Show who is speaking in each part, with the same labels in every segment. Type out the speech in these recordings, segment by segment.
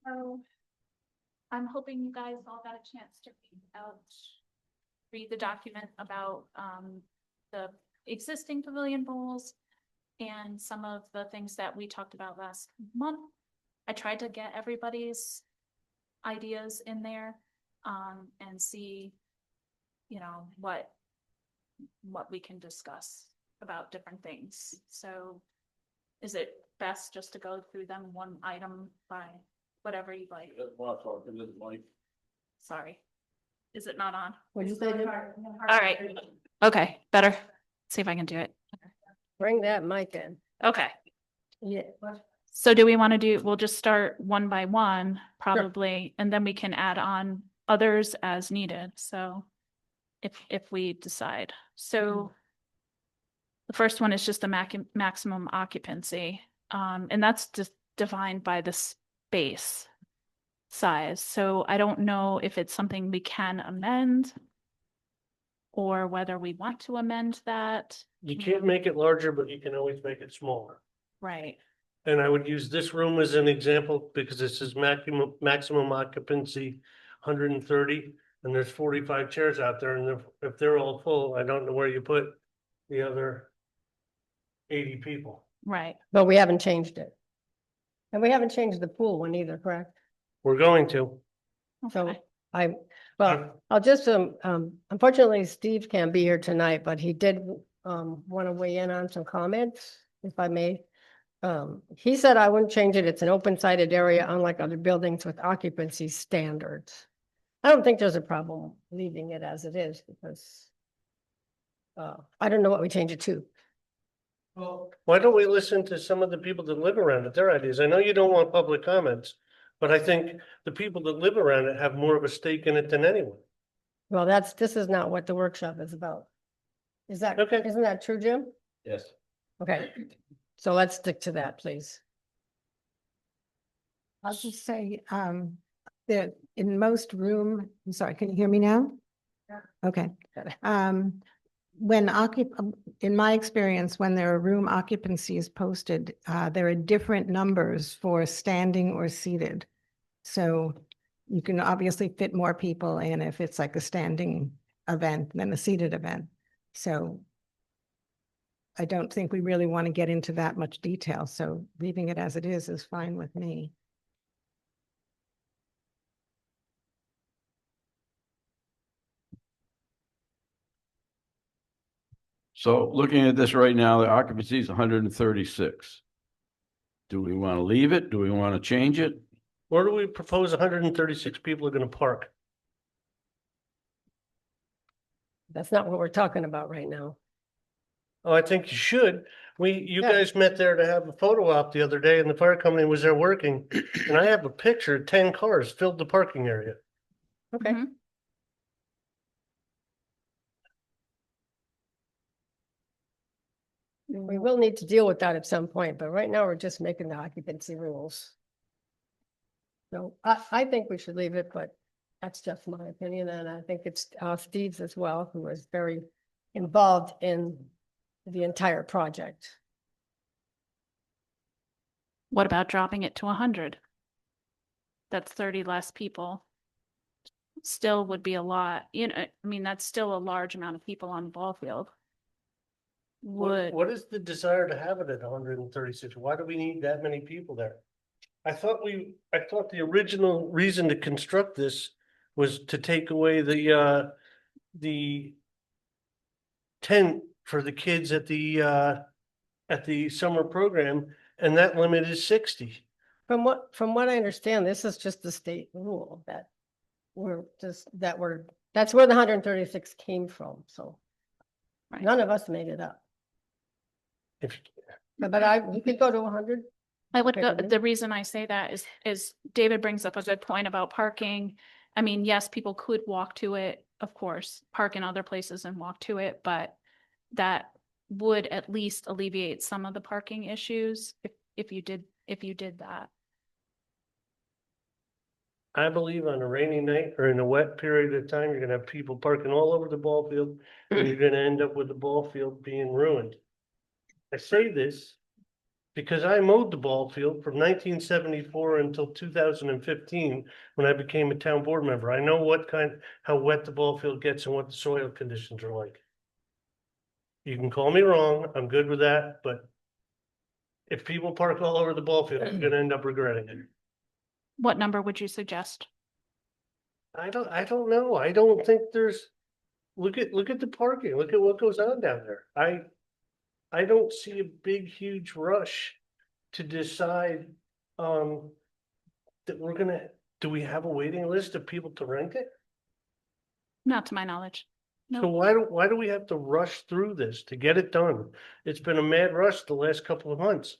Speaker 1: So I'm hoping you guys all got a chance to read the document about the existing pavilion bowls and some of the things that we talked about last month. I tried to get everybody's ideas in there and see, you know, what we can discuss about different things. So is it best just to go through them one item by whatever you'd like? Sorry. Is it not on?
Speaker 2: What'd you say? Jim?
Speaker 1: All right. Okay, better. See if I can do it.
Speaker 2: Bring that mic in.
Speaker 1: Okay.
Speaker 2: Yeah.
Speaker 1: So do we want to do, we'll just start one by one, probably, and then we can add on others as needed. So if we decide. So the first one is just the maximum occupancy. And that's just defined by the space size. So I don't know if it's something we can amend or whether we want to amend that.
Speaker 3: You can't make it larger, but you can always make it smaller.
Speaker 1: Right.
Speaker 3: And I would use this room as an example because this is maximum occupancy, 130, and there's 45 chairs out there, and if they're all full, I don't know where you put the other 80 people.
Speaker 1: Right.
Speaker 2: But we haven't changed it. And we haven't changed the pool one either, correct?
Speaker 3: We're going to.
Speaker 2: So
Speaker 1: Okay.
Speaker 2: I'll just, unfortunately, Steve can't be here tonight, but he did, want to weigh in on some comments, if I may. He said I wouldn't change it. It's an open sided area, unlike other buildings with occupancy standards. I don't think there's a problem leaving it as it is because I don't know what we change it to.
Speaker 3: Well, why don't we listen to some of the people that live around it, their ideas? I know you don't want public comments, but I think the people that live around it have more of a stake in it than anyone.
Speaker 2: Well, this is not what the workshop is about. Is that,
Speaker 3: Okay.
Speaker 2: Isn't that true, Jim?
Speaker 3: Yes.
Speaker 2: Okay, so let's stick to that, please.
Speaker 4: I'll just say, that in most room, I'm sorry, can you hear me now?
Speaker 2: Yeah.
Speaker 4: Okay.
Speaker 2: Got it.
Speaker 4: In my experience, when there are room occupancies posted, there are different numbers for standing or seated. So you can obviously fit more people in if it's like a standing event than a seated event. So I don't think we really want to get into that much detail. So leaving it as it is fine with me.
Speaker 5: So looking at this right now, the occupancy is 136. Do we want to leave it? Do we want to change it?
Speaker 3: Where do we propose 136 people are going to park?
Speaker 2: That's not what we're talking about right now.
Speaker 3: Oh, I think you should. You
Speaker 2: Yeah.
Speaker 3: guys met there to have a photo op the other day and the fire company was there working. And I have a picture, 10 cars filled the parking area.
Speaker 2: Okay.
Speaker 1: Mhm.
Speaker 2: We will need to deal with that at some point, but right now we're just making the occupancy rules. So I think we should leave it, but that's just my opinion, and I think it's Steve's as well, who was very involved in the entire project.
Speaker 1: What about dropping it to 100? That's 30 less people. Still would be a lot, you know, I mean, that's still a large amount of people on the ball field.
Speaker 3: What is the desire to have it at 136? Why do we need that many people there? I thought the original reason to construct this was to take away the tent for the kids at the summer program, and that limit is 60.
Speaker 2: From what I understand, this is just the state rule that that's where the 136 came from, so
Speaker 1: Right.
Speaker 2: none of us made it up.
Speaker 3: If
Speaker 2: We could go to 100.
Speaker 1: I would go,
Speaker 2: Okay.
Speaker 1: the reason I say that is David brings up a good point about parking. I mean, yes, people could walk to it, of course, park in other places and walk to it, but that would at least alleviate some of the parking issues if you did that.
Speaker 3: I believe on a rainy night or in a wet period of time, you're gonna have people parking all over the ball field, and you're gonna end up with the ball field being ruined. I say this Because I mowed the ball field from 1974 until 2015, when I became a town board member. I know how wet the ball field gets and what the soil conditions are like. You can call me wrong, I'm good with that, but if people park all over the ball field, I'm gonna end up regretting it.
Speaker 1: What number would you suggest?
Speaker 3: I don't know. I don't think there's, look at the parking. Look at what goes on down there. I don't see a big, huge rush to decide, that we're gonna, do we have a waiting list of people to rent it?
Speaker 1: Not to my knowledge.
Speaker 3: So
Speaker 1: No,
Speaker 3: why do we have to rush through this to get it done? It's been a mad rush the last couple of months.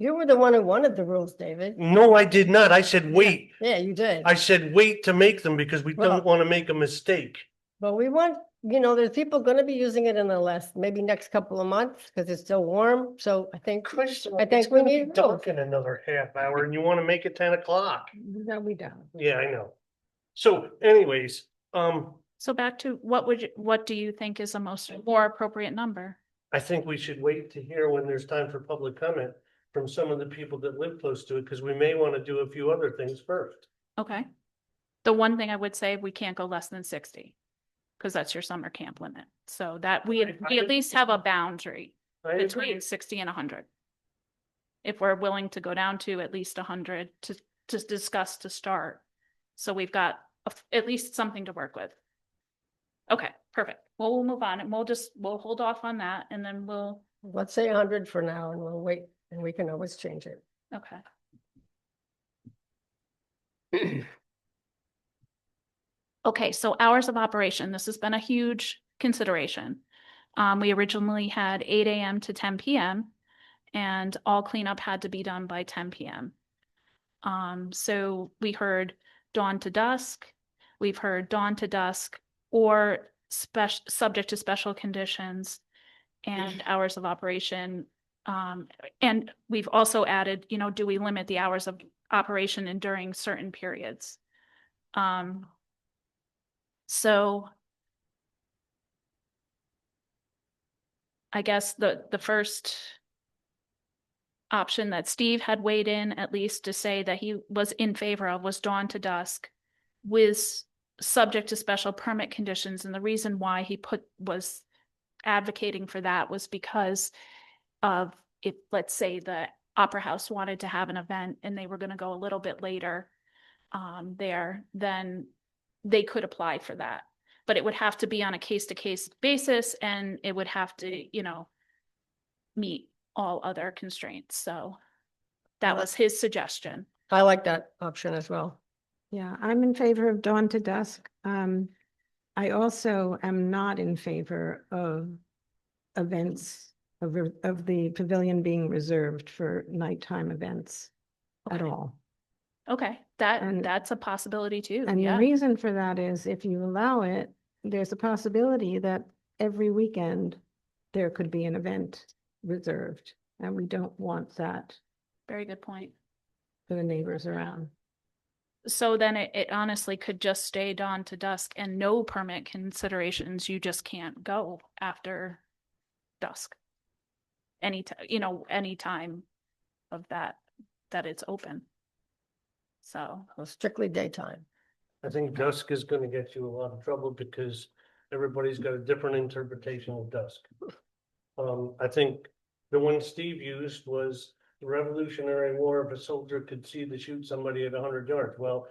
Speaker 2: You were the one who wanted the rules, David.
Speaker 3: No, I did not. I said, wait.
Speaker 2: Yeah, you did.
Speaker 3: I said, wait to make them because we
Speaker 2: Well-
Speaker 3: don't want to make a mistake.
Speaker 2: But we want, there's people gonna be using it in the maybe next couple of months, because it's still warm, so I think,
Speaker 3: Crystal,
Speaker 2: I think
Speaker 3: it's
Speaker 2: we
Speaker 3: gonna be
Speaker 2: need
Speaker 3: dark in another half hour and you want to make it 10 o'clock.
Speaker 4: No, we don't.
Speaker 3: Yeah, I know. So anyways,
Speaker 1: so back to what do you think is a more appropriate number?
Speaker 3: I think we should wait to hear when there's time for public comment from some of the people that live close to it, because we may want to do a few other things first.
Speaker 1: Okay. The one thing I would say, we can't go less than 60. Because that's your summer camp limit. So that we at least have a boundary
Speaker 3: I agree.
Speaker 1: between 60 and 100. If we're willing to go down to at least 100 to discuss to start. So we've got at least something to work with. Okay, perfect. Well, we'll move on and we'll hold off on that and then
Speaker 2: let's say 100 for now, and we'll wait, and we can always change it.
Speaker 1: okay. Okay, so hours of operation, this has been a huge consideration. We originally had 8 AM to 10 PM and all cleanup had to be done by 10 PM. So we heard dawn to dusk, we've heard dawn to dusk or subject to special conditions and hours of operation. And we've also added, do we limit the hours of operation and during certain periods? So I guess the first option that Steve had weighed in, at least to say that he was in favor of, was dawn to dusk with subject to special permit conditions. And the reason why he was advocating for that was because of if, let's say, the Opera House wanted to have an event and they were going to go a little bit later there, then they could apply for that. But it would have to be on a case-to-case basis and it would have to, meet all other constraints. So that was his suggestion.
Speaker 2: I like that option as well.
Speaker 4: Yeah, I'm in favor of dawn to dusk. I also am not in favor of events of the pavilion being reserved for nighttime events at
Speaker 1: Okay.
Speaker 4: all.
Speaker 1: Okay,
Speaker 4: And-
Speaker 1: that's a possibility too.
Speaker 4: And the
Speaker 1: Yeah.
Speaker 4: reason for that is if you allow it, there's a possibility that every weekend there could be an event reserved, and we don't want that
Speaker 1: Very good point.
Speaker 4: for the neighbors around.
Speaker 1: So then it honestly could just stay dawn to dusk and no permit considerations. You just can't go after dusk. Any time of that it's open. So,
Speaker 2: So strictly daytime.
Speaker 3: I think dusk is gonna get you a lot of trouble because everybody's got a different interpretation of dusk. I think the one Steve used was the Revolutionary War, if a soldier could see to shoot somebody at 100 yards. Well,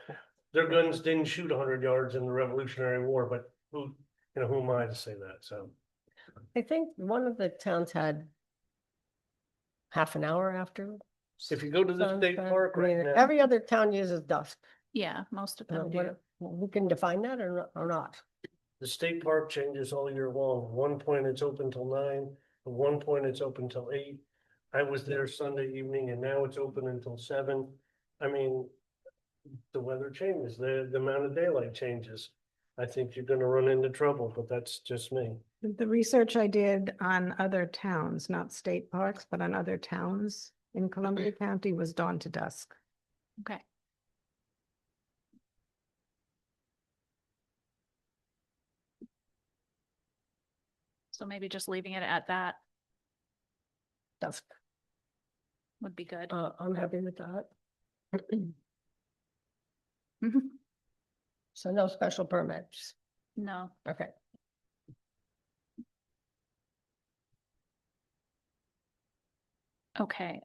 Speaker 3: their guns didn't shoot 100 yards in the Revolutionary War, but who am I to say that? So
Speaker 2: I think one of the towns had half an hour after.
Speaker 3: if you go to the state
Speaker 2: sunset.
Speaker 3: park
Speaker 2: I mean,
Speaker 3: right now,
Speaker 2: every other town uses dusk.
Speaker 1: yeah, most of them do.
Speaker 2: We can define that or not.
Speaker 3: the state park changes all year long. At one point it's open till 9, at one point it's open till 8. I was there Sunday evening and now it's open until 7. I mean, the weather changes, the amount of daylight changes. I think you're gonna run into trouble, but that's just me.
Speaker 4: The research I did on other towns, not state parks, but on other towns in Columbia County was dawn to dusk.
Speaker 1: Okay. So maybe just leaving it at that.
Speaker 2: Dusk.
Speaker 1: would be good.
Speaker 2: I'm happy with that.
Speaker 1: Mhm.
Speaker 2: So no special permits.
Speaker 1: No,
Speaker 2: Okay.
Speaker 1: okay,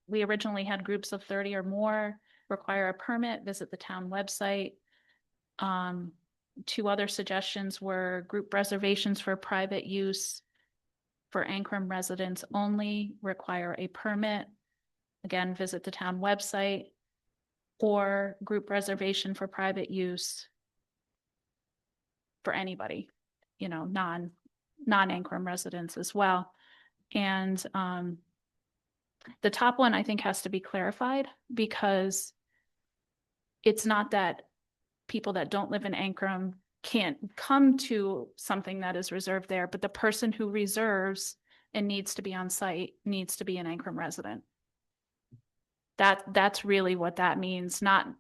Speaker 1: we originally had groups of 30 or more, require a permit, visit the town website. Two other suggestions were group reservations for private use for Ancrum residents only, require a permit. Again, visit the town website. Or group reservation for private use for anybody, non-Ancrum residents as well. And the top one I think has to be clarified, because it's not that people that don't live in Ancrum can't come to something that is reserved there, but the person who reserves and needs to be on site needs to be an Ancrum resident. That's really what that means, not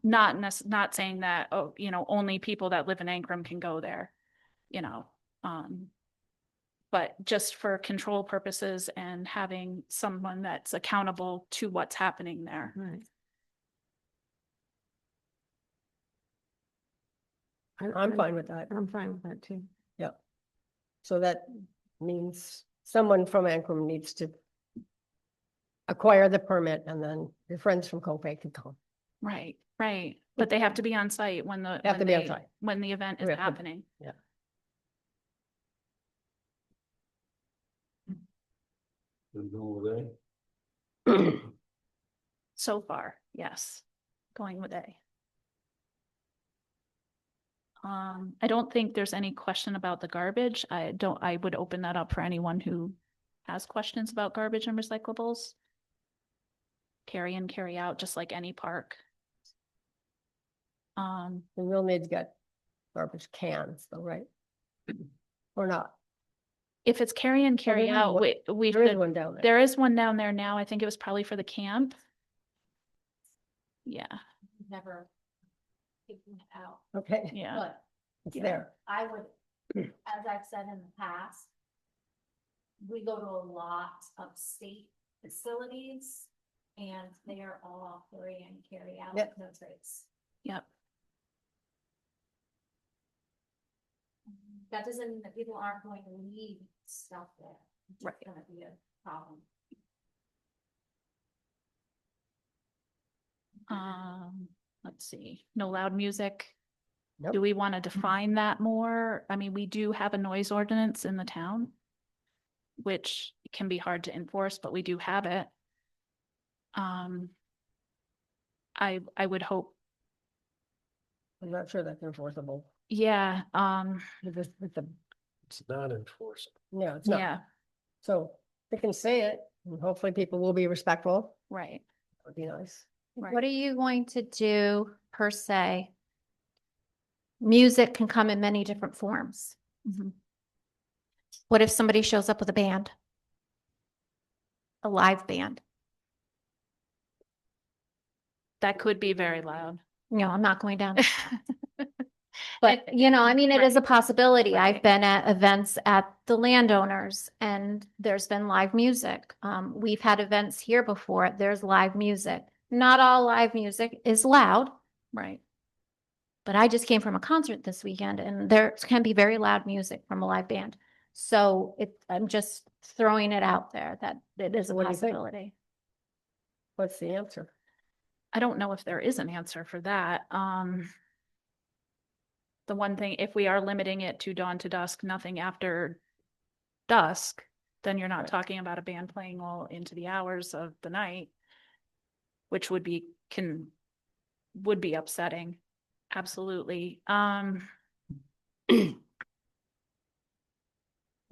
Speaker 1: saying that, oh, only people that live in Ancrum can go there, but just for control purposes and having someone that's accountable to what's happening there.
Speaker 4: Right.
Speaker 2: I'm fine with that.
Speaker 4: I'm fine with that too.
Speaker 2: Yep. So that means someone from Ancrum needs to acquire the permit, and then your friends from Copay can come.
Speaker 1: Right, right. But they have to be on site when
Speaker 2: They have to be on site.
Speaker 1: when the event is
Speaker 2: We have to-
Speaker 1: happening. So far, yes, going with A. I don't think there's any question about the garbage. I would open that up for anyone who has questions about garbage and recyclables. Carry in, carry out, just like any park.
Speaker 2: And we'll need to get garbage cans though, right? Or not?
Speaker 1: If it's carry in, carry
Speaker 2: there is
Speaker 1: out,
Speaker 2: one-
Speaker 1: we
Speaker 2: There is
Speaker 1: should,
Speaker 2: one down there.
Speaker 1: there is one down there now. I think it was probably for the camp. Yeah,
Speaker 6: Never taken it out,
Speaker 2: Okay,
Speaker 1: yeah.
Speaker 6: but
Speaker 2: it's
Speaker 1: Yeah.
Speaker 2: there.
Speaker 6: I would, as I've said in the past, we go to a lot of state facilities and they are all carry in, carry out,
Speaker 2: Yep.
Speaker 6: no trace.
Speaker 1: Yep.
Speaker 6: That doesn't mean that people aren't going to leave stuff there. It's
Speaker 1: Right.
Speaker 6: gonna be a problem.
Speaker 1: Let's see, no loud music.
Speaker 2: Nope.
Speaker 1: Do we want to define that more? I mean, we do have a noise ordinance in the town, which can be hard to enforce, but we do have it. I would hope,
Speaker 2: I'm not sure that's enforceable
Speaker 1: yeah,
Speaker 2: with the,
Speaker 3: It's not enforceable.
Speaker 2: no, it's not.
Speaker 1: yeah,
Speaker 2: So they can say it, and hopefully people will be respectful.
Speaker 1: right.
Speaker 2: That would be nice.
Speaker 1: Right.
Speaker 7: What are you going to do per se? Music can come in many different forms.
Speaker 1: Mhm.
Speaker 7: What if somebody shows up with a band? A live band?
Speaker 1: That could be very loud.
Speaker 7: No, I'm not going down. But, I mean, it is a possibility.
Speaker 1: Right.
Speaker 7: I've been at events at the landowners and there's been live music. We've had events here before. There's live music. Not all live music is loud,
Speaker 1: Right.
Speaker 7: but I just came from a concert this weekend and there can be very loud music from a live band. So I'm just throwing it out there that it is a
Speaker 2: What do you think?
Speaker 7: possibility.
Speaker 2: What's the answer?
Speaker 1: I don't know if there is an answer for that. The one thing, if we are limiting it to dawn to dusk, nothing after dusk, then you're not
Speaker 2: Right.
Speaker 1: talking about a band playing all into the hours of the night, which would be upsetting. Absolutely.
Speaker 2: Did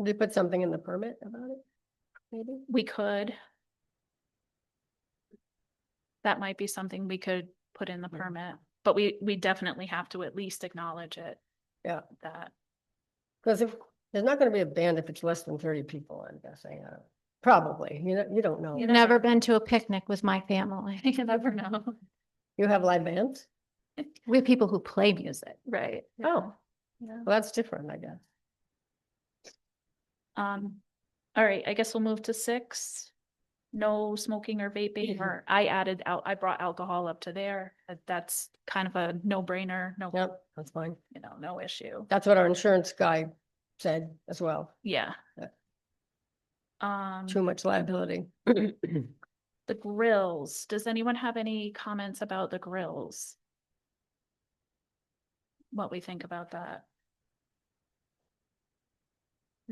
Speaker 2: you put something in the permit about it? Maybe?
Speaker 1: We could. That might be something we could put in the
Speaker 2: Yeah.
Speaker 1: permit, but we definitely have to at least acknowledge it.
Speaker 2: Yeah.
Speaker 1: That,
Speaker 2: Because if, there's not gonna be a band if it's less than 30 people, I'm guessing. Probably, you don't know.
Speaker 1: You
Speaker 7: I've
Speaker 1: never
Speaker 7: never
Speaker 1: know.
Speaker 7: been to a picnic with my family.
Speaker 1: you never know.
Speaker 2: You have live bands?
Speaker 7: We have people who play music.
Speaker 1: Right.
Speaker 2: Oh,
Speaker 1: Yeah.
Speaker 2: well, that's different, I guess.
Speaker 1: All right, I guess we'll move to 6. no smoking or vaping, or I brought alcohol up to there. That's kind of a no-brainer, no,
Speaker 2: Yep, that's fine.
Speaker 1: no issue.
Speaker 2: That's what our insurance guy said as well.
Speaker 1: Yeah.
Speaker 2: Yeah.
Speaker 1: Um,
Speaker 2: Too much liability.
Speaker 1: the grills, does anyone have any comments about the grills? What we think about that?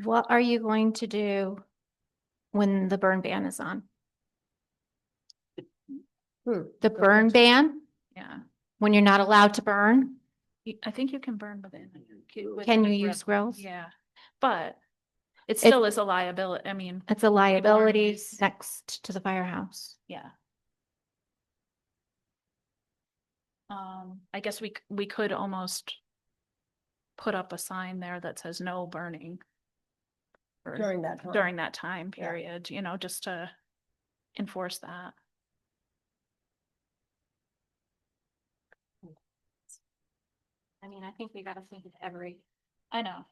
Speaker 7: What are you going to do when the burn ban is on? The burn ban,
Speaker 1: Yeah,
Speaker 7: when you're not allowed to burn?
Speaker 1: I think you can burn within.
Speaker 7: Can
Speaker 1: the
Speaker 7: you use
Speaker 1: grill.
Speaker 7: grills?
Speaker 1: Yeah, but it
Speaker 7: It-
Speaker 1: still is a liability. I mean,
Speaker 7: It's a liability
Speaker 1: is-
Speaker 7: next to the firehouse.
Speaker 1: yeah. I guess we could almost put up a sign there that says no burning for-
Speaker 2: During that time.
Speaker 1: during that time
Speaker 2: Yeah.
Speaker 1: period, just to enforce that.
Speaker 7: I mean, I think we gotta think of every.
Speaker 1: I know.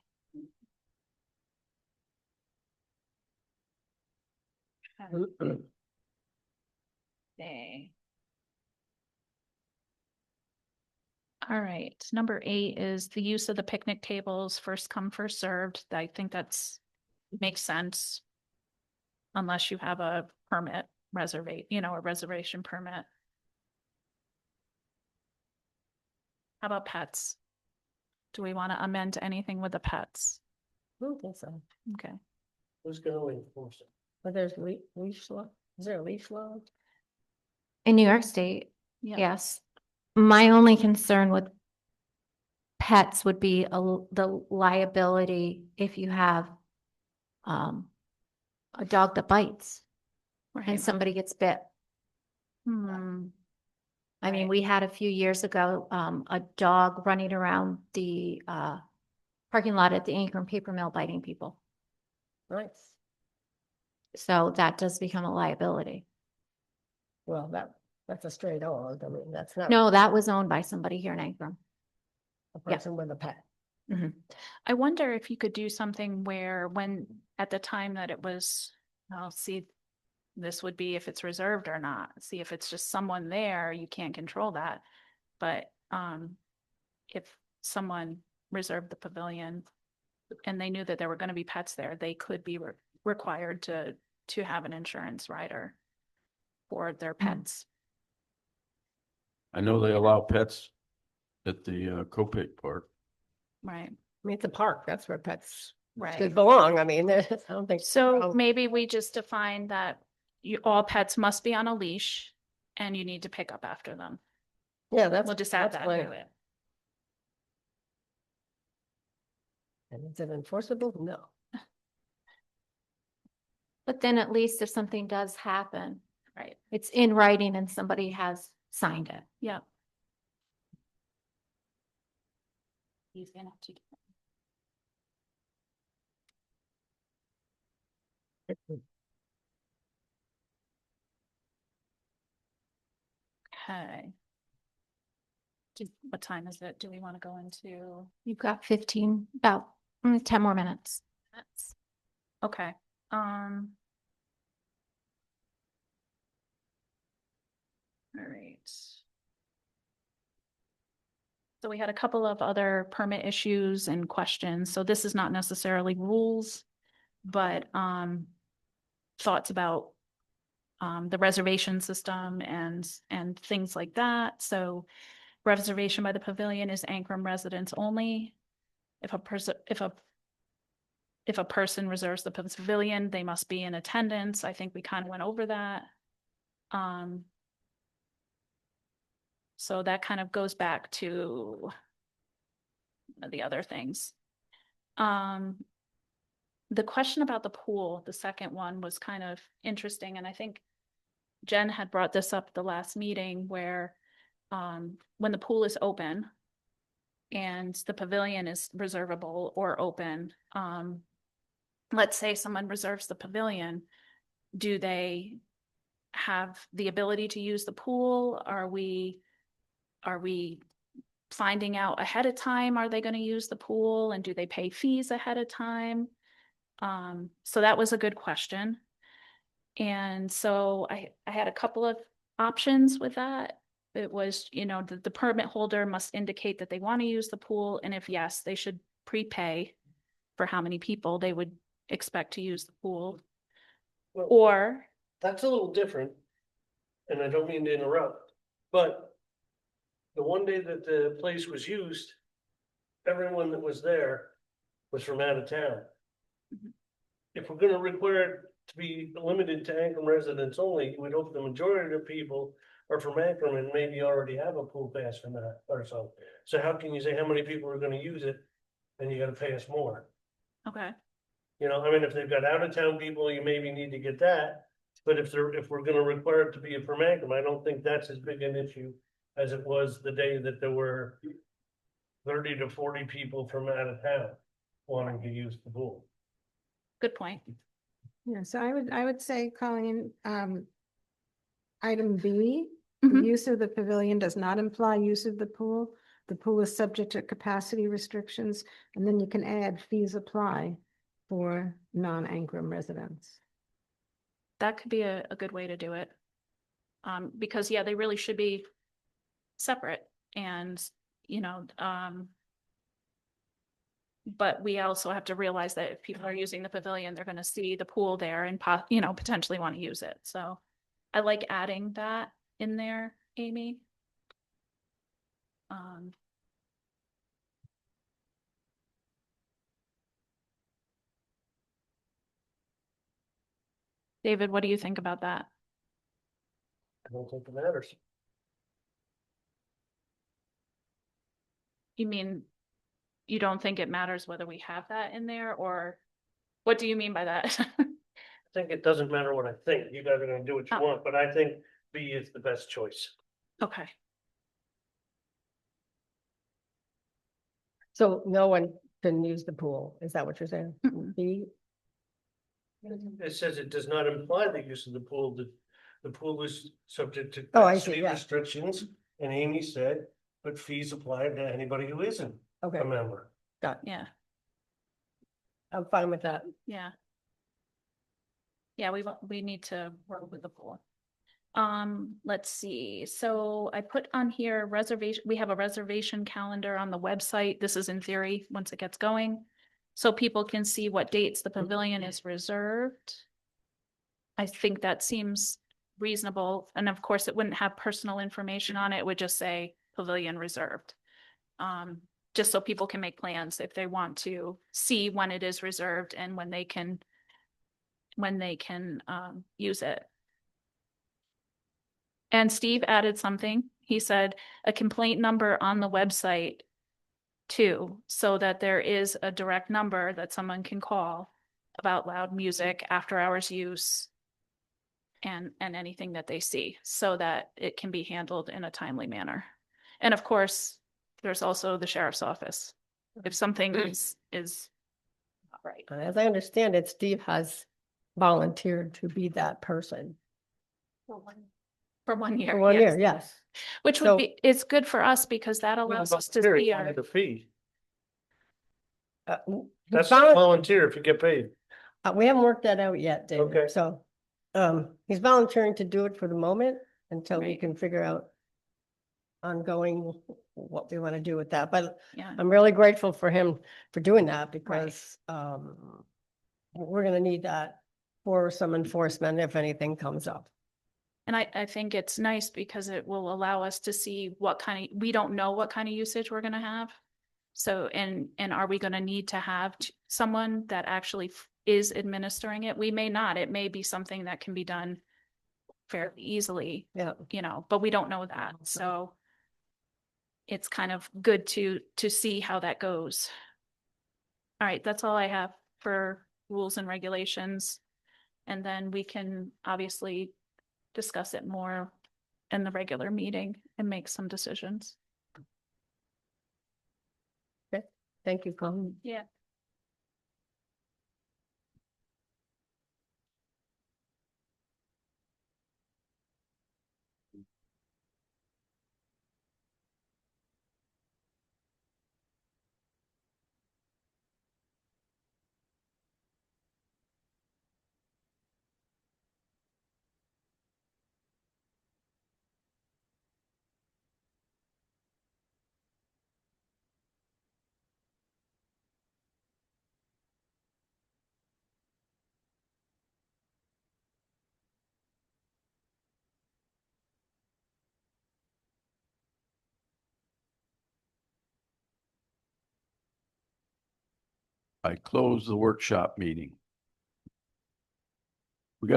Speaker 1: Okay. All right, number 8 is the use of the picnic tables, first come, first served. I think makes sense. Unless you have a permit a reservation permit. How about pets? Do we want to amend anything with the pets?
Speaker 2: I don't think so.
Speaker 1: Okay.
Speaker 3: Who's gonna enforce it?
Speaker 2: But there's leash law. Is there a leash law?
Speaker 7: In New York State,
Speaker 1: Yeah.
Speaker 7: yes. My only concern with pets would be the liability if you have a dog that bites and
Speaker 1: Right.
Speaker 7: somebody gets bit. I mean,
Speaker 1: Right.
Speaker 7: we had a few years ago, a dog running around the parking lot at the Ingram paper mill biting people.
Speaker 2: Nice.
Speaker 7: So that does become a liability.
Speaker 2: Well, that's a stray dog. I mean, that's not
Speaker 7: No, that was owned by somebody here in Ingram.
Speaker 2: a
Speaker 7: yeah.
Speaker 2: person with a pet.
Speaker 1: I wonder if you could do something where at the time that it was, I'll see, this would be if it's reserved or not. See if it's just someone there, you can't control that. But if someone reserved the pavilion and they knew that there were going to be pets there, they could be required to have an insurance rider for their pets.
Speaker 5: I know they allow pets at the Copake Park.
Speaker 1: Right.
Speaker 2: I mean, it's a park. That's where pets
Speaker 1: Right.
Speaker 2: should belong. I mean, I don't think.
Speaker 1: So maybe we just define that all pets must be on a leash and you need to pick up after them.
Speaker 2: Yeah, that's.
Speaker 1: We'll just add
Speaker 2: that's
Speaker 1: that
Speaker 2: fine.
Speaker 1: to it.
Speaker 2: And is it enforceable? No.
Speaker 7: But then at least if something does happen,
Speaker 1: Right.
Speaker 7: it's in writing and somebody has signed it.
Speaker 1: Yep. Easy enough to do. Okay. What time is it? Do we want to go into?
Speaker 7: You've got 15, about 10 more minutes.
Speaker 1: Minutes? Okay. All right. So we had a couple of other permit issues and questions. So this is not necessarily rules, but thoughts about the reservation system and things like that. So reservation by the pavilion is Ankrum residents only. If a person reserves the pavilion, they must be in attendance. I think we kind of went over that. So that kind of goes back to the other things. The question about the pool, the second one, was kind of interesting, and I think Jen had brought this up at the last meeting where when the pool is open and the pavilion is reservable or open, let's say someone reserves the pavilion, do they have the ability to use the pool? Are we finding out ahead of time, are they going to use the pool, and do they pay fees ahead of time? So that was a good question. And so I had a couple of options with that. It was, you know, the permit holder must indicate that they want to use the pool, and if yes, they should prepay for how many people they would expect to use the pool.
Speaker 3: Well,
Speaker 1: Or,
Speaker 3: that's a little different. And I don't mean to interrupt, but the one day that the place was used, everyone that was there was from out of town.
Speaker 1: Mhm.
Speaker 3: If we're gonna require it to be limited to Ankrum residents only, we'd hope the majority of people are from Ankrum and maybe already have a pool pass from that or so. So how can you say how many people are gonna use it and you gotta pay us more?
Speaker 1: okay,
Speaker 3: You know, I mean, if they've got out of town people, you maybe need to get that. But if we're gonna require it to be a per Ankrum, I don't think that's as big an issue as it was the day that there were 30 to 40 people from out of town wanting to use the pool.
Speaker 1: good point.
Speaker 4: Yeah, so I would say, Colleen, item B, the
Speaker 1: Mhm.
Speaker 4: use of the pavilion does not imply use of the pool. The pool is subject to capacity restrictions, and then you can add fees apply for non-Ankrum residents.
Speaker 1: That could be a good way to do it. Because yeah, they really should be separate and, you know, but we also have to realize that if people are using the pavilion, they're gonna see the pool there and you know, potentially want to use it. So I like adding that in there, Amy. Um, David, what do you think about that?
Speaker 3: I don't think it matters.
Speaker 1: You mean, you don't think it matters whether we have that in there, or what do you mean by that?
Speaker 3: I think it doesn't matter what I think. You guys are gonna do what you
Speaker 1: Oh.
Speaker 3: want, but I think B is the best choice.
Speaker 1: Okay,
Speaker 2: So no one can use the pool, is that what you're saying?
Speaker 1: Mm-mm.
Speaker 2: B,
Speaker 3: It says it does not imply the use of the pool, the pool is subject to
Speaker 2: Oh, I see,
Speaker 3: capacity
Speaker 2: yeah.
Speaker 3: restrictions. And Amy said, but fees apply to anybody who isn't
Speaker 2: okay,
Speaker 3: a member.
Speaker 2: got it.
Speaker 1: yeah,
Speaker 2: I'm fine with that.
Speaker 1: yeah. Yeah, we need to work with the pool. Let's see, so I put on here reservation, we have a reservation calendar on the website. This is in theory, once it gets going. So people can see what dates the pavilion is reserved. I think that seems reasonable, and of course, it wouldn't have personal information on it, it would just say pavilion reserved. Just so people can make plans if they want to see when it is reserved and when they can use it. And Steve added something. He said a complaint number on the website too, so that there is a direct number that someone can call about loud music, after hours use, and anything that they see, so that it can be handled in a timely manner. And of course, there's also the sheriff's office. If something is not right.
Speaker 2: As I understand it, Steve has volunteered to be that person
Speaker 1: For 1 year.
Speaker 2: for 1
Speaker 1: yes.
Speaker 2: year, yes.
Speaker 1: Which would
Speaker 2: So-
Speaker 1: be, it's good for us because that allows us to
Speaker 3: Volunteer,
Speaker 1: see
Speaker 3: you
Speaker 1: our,
Speaker 3: wanted a fee.
Speaker 2: He
Speaker 3: That's
Speaker 2: volun-
Speaker 3: volunteer if you get paid.
Speaker 2: We haven't worked that out yet,
Speaker 3: Okay.
Speaker 2: David, so, he's volunteering to do it for the moment until we
Speaker 1: Right.
Speaker 2: can figure out ongoing what we want to do with that, but
Speaker 1: yeah,
Speaker 2: I'm really grateful for him for doing that because, we're gonna need that for some enforcement if anything comes up.
Speaker 1: and I think it's nice because it will allow us to see what kind of, we don't know what kind of usage we're gonna have. So, and are we gonna need to have someone that actually is administering it? We may not, it may be something that can be done fairly easily,
Speaker 2: Yeah,
Speaker 1: you know, but we don't know that, so it's kind of good to see how that goes. All right, that's all I have for rules and regulations. And then we can obviously discuss it more in the regular meeting and make some decisions.
Speaker 2: thank you, Colin.
Speaker 1: Yeah.
Speaker 5: I close the workshop meeting.